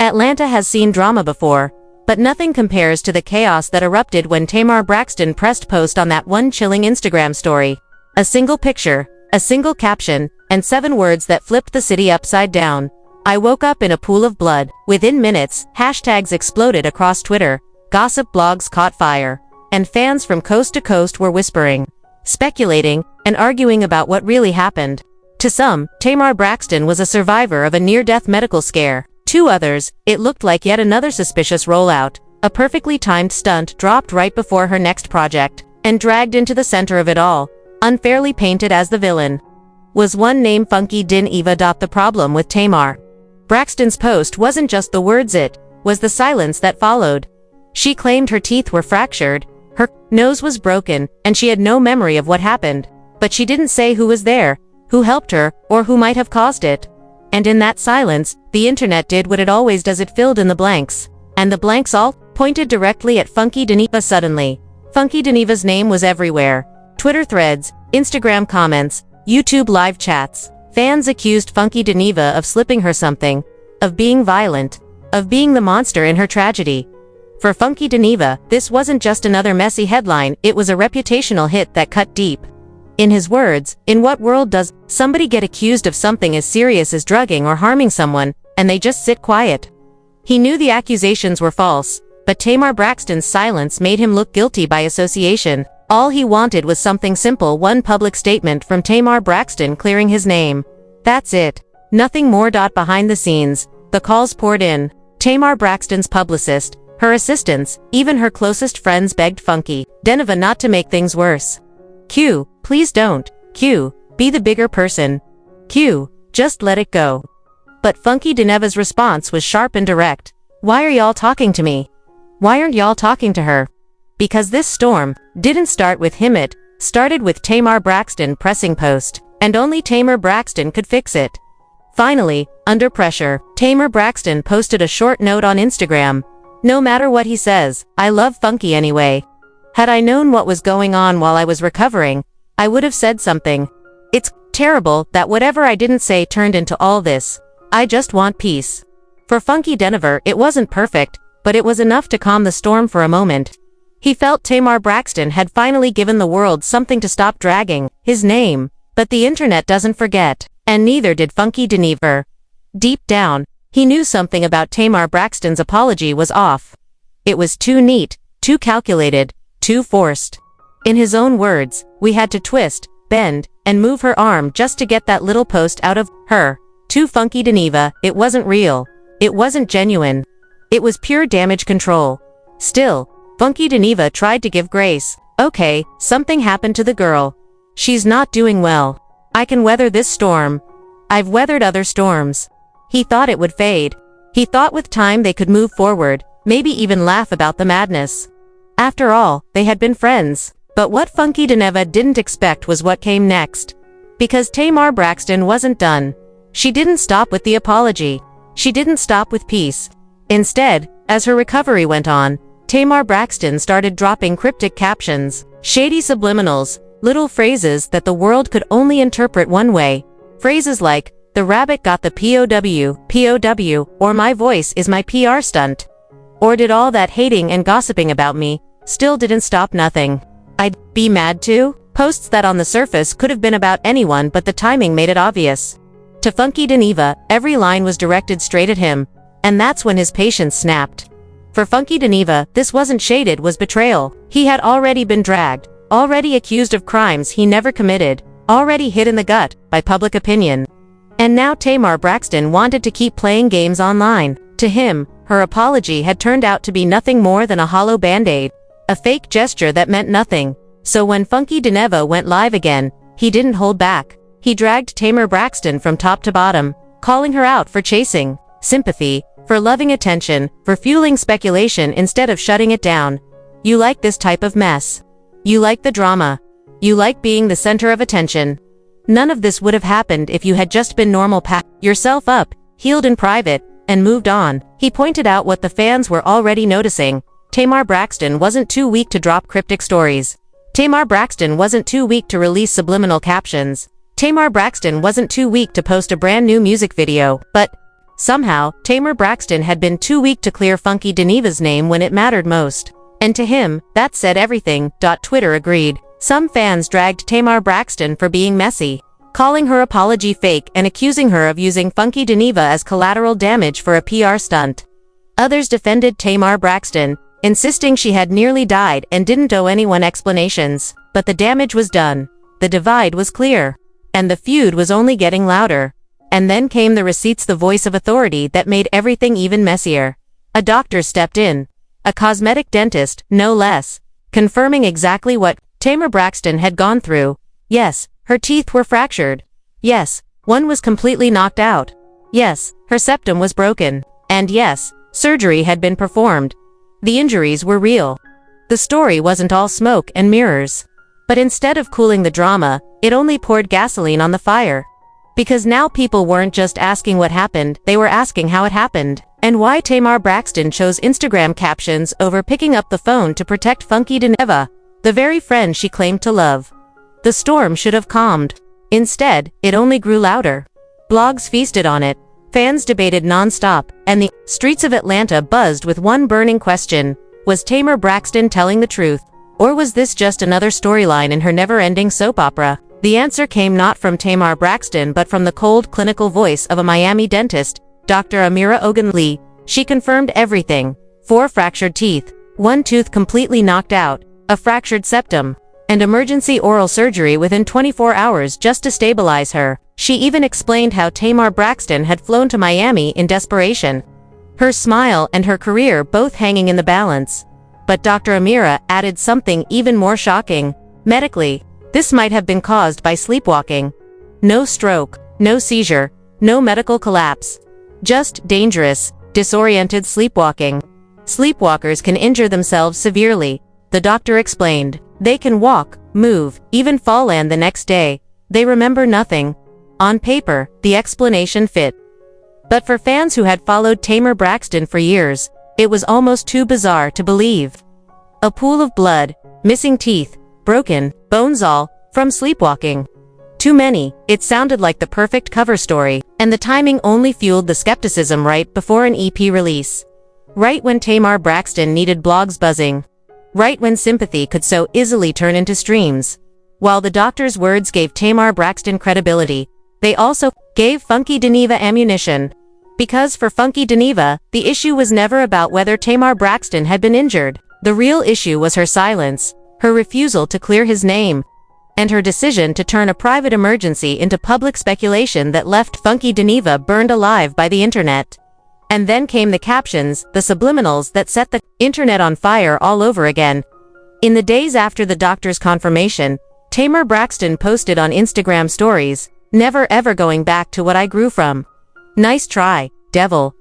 Atlanta has seen drama before, but nothing compares to the chaos that erupted when Tamar Braxton pressed post on that one chilling Instagram story. A single picture, a single caption, and 7 words that flipped the city upside down. I woke up in a pool of blood. Within minutes, hashtags exploded across Twitter, gossip blogs caught fire, and fans from coast to coast were whispering, speculating, and arguing about what really happened. To some, Tamar Braxton was a survivor of a near-death medical scare. To others, it looked like yet another suspicious rollout, a perfectly timed stunt dropped right before her next project, and dragged into the center of it all, unfairly painted as the villain. Was one name Funky Dineva. The problem with Tamar Braxton's post wasn't just the words, it was the silence that followed. She claimed her teeth were fractured, her nose was broken, and she had no memory of what happened. But she didn't say who was there, who helped her, or who might have caused it. And in that silence, the internet did what it always does, it filled in the blanks. And the blanks all pointed directly at Funky Dineva. Suddenly, Funky Dineva's name was everywhere. Twitter threads, Instagram comments, YouTube live chats. Fans accused Funky Dineva of slipping her something, of being violent, of being the monster in her tragedy. For Funky Dineva, this wasn't just another messy headline, it was a reputational hit that cut deep. In his words, in what world does somebody get accused of something as serious as drugging or harming someone, and they just sit quiet? He knew the accusations were false, but Tamar Braxton's silence made him look guilty by association. All he wanted was something simple, one public statement from Tamar Braxton clearing his name. That's it. Nothing more. Behind the scenes, the calls poured in. Tamar Braxton's publicist, her assistants, even her closest friends begged Funky Dineva not to make things worse. Q, please don't. Q, be the bigger person. Q, just let it go. But Funky Dineva's response was sharp and direct. Why are y'all talking to me? Why aren't y'all talking to her? Because this storm didn't start with him, it started with Tamar Braxton pressing post, and only Tamar Braxton could fix it. Finally, under pressure, Tamar Braxton posted a short note on Instagram. No matter what he says, I love Funky anyway. Had I known what was going on while I was recovering, I would have said something. It's terrible that whatever I didn't say turned into all this. I just want peace. For Funky Dineva, it wasn't perfect, but it was enough to calm the storm for a moment. He felt Tamar Braxton had finally given the world something to stop dragging his name. But the internet doesn't forget, and neither did Funky Dineva. Deep down, he knew something about Tamar Braxton's apology was off. It was too neat, too calculated, too forced. In his own words, we had to twist, bend, and move her arm just to get that little post out of her. To Funky Dineva, it wasn't real. It wasn't genuine. It was pure damage control. Still, Funky Dineva tried to give grace. Okay, something happened to the girl. She's not doing well. I can weather this storm. I've weathered other storms. He thought it would fade. He thought with time they could move forward, maybe even laugh about the madness. After all, they had been friends. But what Funky Dineva didn't expect was what came next. Because Tamar Braxton wasn't done. She didn't stop with the apology. She didn't stop with peace. Instead, as her recovery went on, Tamar Braxton started dropping cryptic captions, shady subliminals, little phrases that the world could only interpret one way. Phrases like, the rabbit got the POW, or my voice is my PR stunt. Or did all that hating and gossiping about me still didn't stop nothing. I'd be mad too? Posts that on the surface could have been about anyone, but the timing made it obvious. To Funky Dineva, every line was directed straight at him, and that's when his patience snapped. For Funky Dineva, this wasn't shaded, was betrayal. He had already been dragged, already accused of crimes he never committed, already hit in the gut by public opinion. And now Tamar Braxton wanted to keep playing games online. To him, her apology had turned out to be nothing more than a hollow band-aid, a fake gesture that meant nothing. So when Funky Dineva went live again, he didn't hold back. He dragged Tamar Braxton from top to bottom, calling her out for chasing sympathy, for loving attention, for fueling speculation instead of shutting it down. You like this type of mess. You like the drama. You like being the center of attention. None of this would have happened if you had just been normal, packed yourself up, healed in private, and moved on. He pointed out what the fans were already noticing. Tamar Braxton wasn't too weak to drop cryptic stories. Tamar Braxton wasn't too weak to release subliminal captions. Tamar Braxton wasn't too weak to post a brand new music video. But Somehow, Tamar Braxton had been too weak to clear Funky Dineva's name when it mattered most. And to him, that said everything. Twitter agreed. Some fans dragged Tamar Braxton for being messy, calling her apology fake and accusing her of using Funky Dineva as collateral damage for a PR stunt. Others defended Tamar Braxton, insisting she had nearly died and didn't owe anyone explanations. But the damage was done. The divide was clear. And the feud was only getting louder. And then came the receipts, the voice of authority that made everything even messier. A doctor stepped in. A cosmetic dentist, no less, confirming exactly what Tamar Braxton had gone through. Yes, her teeth were fractured. Yes, one was completely knocked out. Yes, her septum was broken. And yes, surgery had been performed. The injuries were real. The story wasn't all smoke and mirrors. But instead of cooling the drama, it only poured gasoline on the fire. Because now people weren't just asking what happened, they were asking how it happened, and why Tamar Braxton chose Instagram captions over picking up the phone to protect Funky Dineva, the very friend she claimed to love. The storm should have calmed. Instead, it only grew louder. Blogs feasted on it. Fans debated non-stop, and the streets of Atlanta buzzed with one burning question: was Tamar Braxton telling the truth? Or was this just another storyline in her never-ending soap opera? The answer came not from Tamar Braxton but from the cold, clinical voice of a Miami dentist, Dr. Amira Ogunle. She confirmed everything. 4 fractured teeth, 1 tooth completely knocked out, a fractured septum, and emergency oral surgery within 24 hours just to stabilize her. She even explained how Tamar Braxton had flown to Miami in desperation. Her smile and her career both hanging in the balance. But Dr. Amira added something even more shocking. Medically, this might have been caused by sleepwalking. No stroke, no seizure, no medical collapse. Just dangerous, disoriented sleepwalking. Sleepwalkers can injure themselves severely, the doctor explained. They can walk, move, even fall, and the next day, they remember nothing. On paper, the explanation fit. But for fans who had followed Tamar Braxton for years, it was almost too bizarre to believe. A pool of blood, missing teeth, broken bones, all from sleepwalking. Too many. It sounded like the perfect cover story, and the timing only fueled the skepticism right before an EP release. Right when Tamar Braxton needed blogs buzzing. Right when sympathy could so easily turn into streams. While the doctor's words gave Tamar Braxton credibility, they also gave Funky Dineva ammunition. Because for Funky Dineva, the issue was never about whether Tamar Braxton had been injured. The real issue was her silence, her refusal to clear his name, and her decision to turn a private emergency into public speculation that left Funky Dineva burned alive by the internet. And then came the captions, the subliminals that set the internet on fire all over again. In the days after the doctor's confirmation, Tamar Braxton posted on Instagram stories, "Never ever going back to what I grew from. Nice try, devil.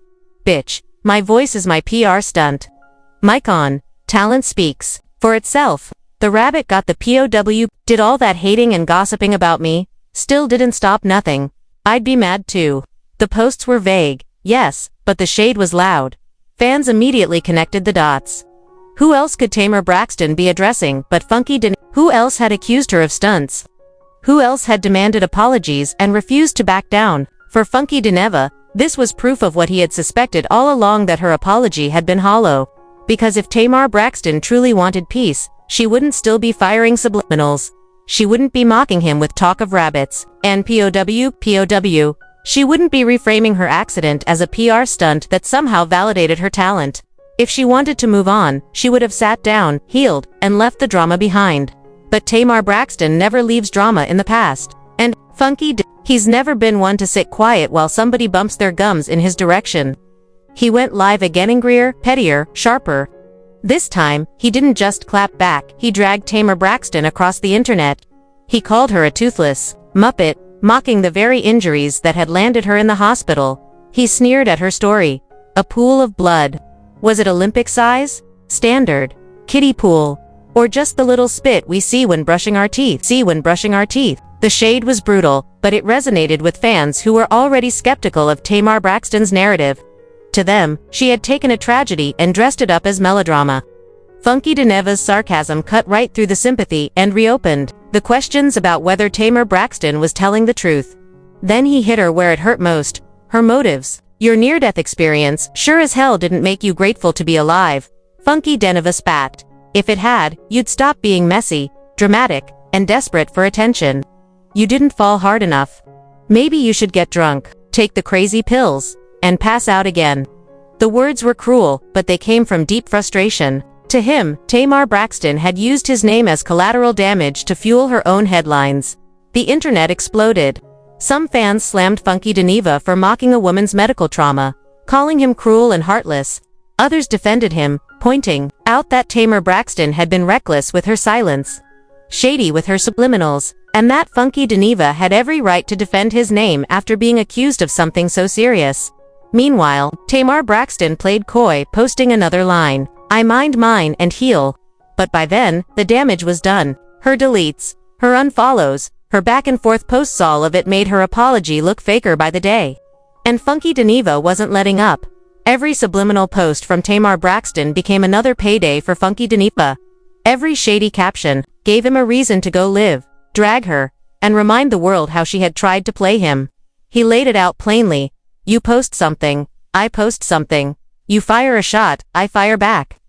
Bitch, my voice is my PR stunt. Mic on, talent speaks for itself. The rabbit got the POW, did all that hating and gossiping about me, still didn't stop nothing. I'd be mad too." The posts were vague, yes, but the shade was loud. Fans immediately connected the dots. Who else could Tamar Braxton be addressing but Funky Dineva? Who else had accused her of stunts? Who else had demanded apologies and refused to back down? For Funky Dineva, this was proof of what he had suspected all along, that her apology had been hollow. Because if Tamar Braxton truly wanted peace, she wouldn't still be firing subliminals. She wouldn't be mocking him with talk of rabbits and POW. She wouldn't be reframing her accident as a PR stunt that somehow validated her talent. If she wanted to move on, she would have sat down, healed, and left the drama behind. But Tamar Braxton never leaves drama in the past. And he's never been one to sit quiet while somebody bumps their gums in his direction. He went live again, angrier, pettier, sharper. This time, he didn't just clap back, he dragged Tamar Braxton across the internet. He called her a toothless muppet, mocking the very injuries that had landed her in the hospital. He sneered at her story. A pool of blood. Was it Olympic size? Standard? Kiddie pool? Or just the little spit we see when brushing our teeth? The shade was brutal, but it resonated with fans who were already skeptical of Tamar Braxton's narrative. To them, she had taken a tragedy and dressed it up as melodrama. Funky Dineva's sarcasm cut right through the sympathy and reopened the questions about whether Tamar Braxton was telling the truth. Then he hit her where it hurt most, her motives. Your near-death experience sure as hell didn't make you grateful to be alive. Funky Dineva spat. If it had, you'd stop being messy, dramatic, and desperate for attention. You didn't fall hard enough. Maybe you should get drunk, take the crazy pills, and pass out again. The words were cruel, but they came from deep frustration. To him, Tamar Braxton had used his name as collateral damage to fuel her own headlines. The internet exploded. Some fans slammed Funky Dineva for mocking a woman's medical trauma, calling him cruel and heartless. Others defended him, pointing out that Tamar Braxton had been reckless with her silence, shady with her subliminals, and that Funky Dineva had every right to defend his name after being accused of something so serious. Meanwhile, Tamar Braxton played coy, posting another line, "I mind mine and heal." But by then, the damage was done. Her deletes, her unfollows, her back-and-forth posts, all of it made her apology look faker by the day. And Funky Dineva wasn't letting up. Every subliminal post from Tamar Braxton became another payday for Funky Dineva. Every shady caption gave him a reason to go live, drag her, and remind the world how she had tried to play him. He laid it out plainly. You post something, I post something. You fire a shot, I fire back.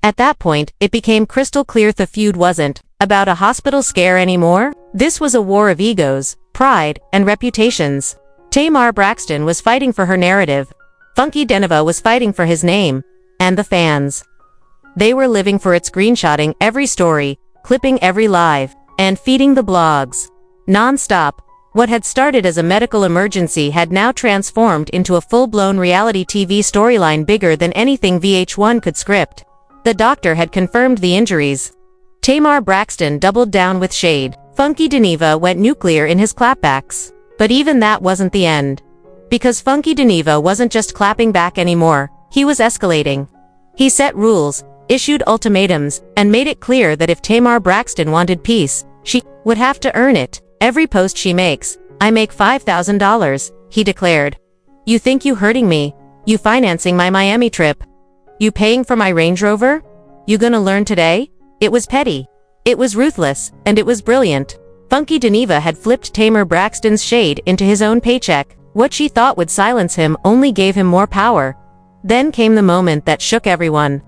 At that point, it became crystal clear the feud wasn't about a hospital scare anymore. This was a war of egos, pride, and reputations. Tamar Braxton was fighting for her narrative. Funky Dineva was fighting for his name, and the fans. They were living for it, screenshotting every story, clipping every live, and feeding the blogs. Non-stop. What had started as a medical emergency had now transformed into a full-blown reality TV storyline bigger than anything VH1 could script. The doctor had confirmed the injuries. Tamar Braxton doubled down with shade. Funky Dineva went nuclear in his clapbacks. But even that wasn't the end. Because Funky Dineva wasn't just clapping back anymore, he was escalating. He set rules, issued ultimatums, and made it clear that if Tamar Braxton wanted peace, she would have to earn it. Every post she makes, I make $5,000, he declared. You think you hurting me? You financing my Miami trip? You paying for my Range Rover? You gonna learn today? It was petty. It was ruthless, and it was brilliant. Funky Dineva had flipped Tamar Braxton's shade into his own paycheck. What she thought would silence him only gave him more power. Then came the moment that shook everyone.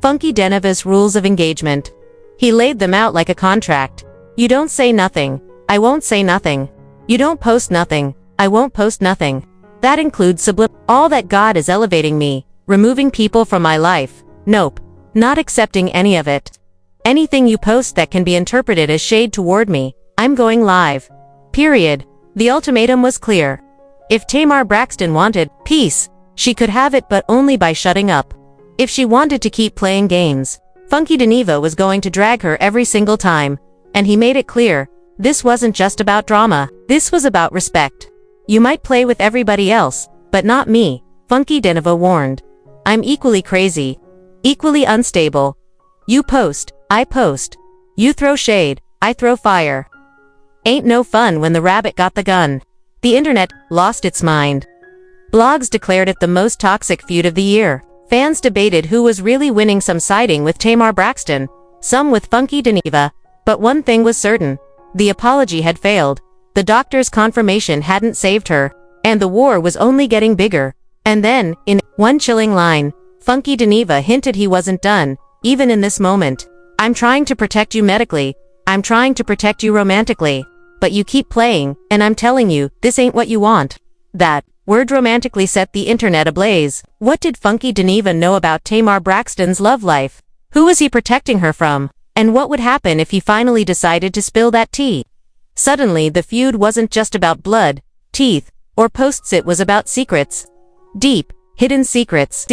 Funky Dineva's rules of engagement. He laid them out like a contract. You don't say nothing, I won't say nothing. You don't post nothing, I won't post nothing. That includes all that God is elevating me, removing people from my life. Nope, not accepting any of it. Anything you post that can be interpreted as shade toward me, I'm going live. Period. The ultimatum was clear. If Tamar Braxton wanted peace, she could have it, but only by shutting up. If she wanted to keep playing games, Funky Dineva was going to drag her every single time. And he made it clear, this wasn't just about drama, this was about respect. You might play with everybody else, but not me, Funky Dineva warned. I'm equally crazy, equally unstable. You post, I post. You throw shade, I throw fire. Ain't no fun when the rabbit got the gun. The internet lost its mind. Blogs declared it the most toxic feud of the year. Fans debated who was really winning, some siding with Tamar Braxton, some with Funky Dineva. But one thing was certain. The apology had failed. The doctor's confirmation hadn't saved her. And the war was only getting bigger. And then, in one chilling line, Funky Dineva hinted he wasn't done, even in this moment. I'm trying to protect you medically. I'm trying to protect you romantically. But you keep playing, and I'm telling you, this ain't what you want. That word romantically set the internet ablaze. What did Funky Dineva know about Tamar Braxton's love life? Who was he protecting her from? And what would happen if he finally decided to spill that tea? Suddenly, the feud wasn't just about blood, teeth, or posts, it was about secrets. Deep, hidden secrets.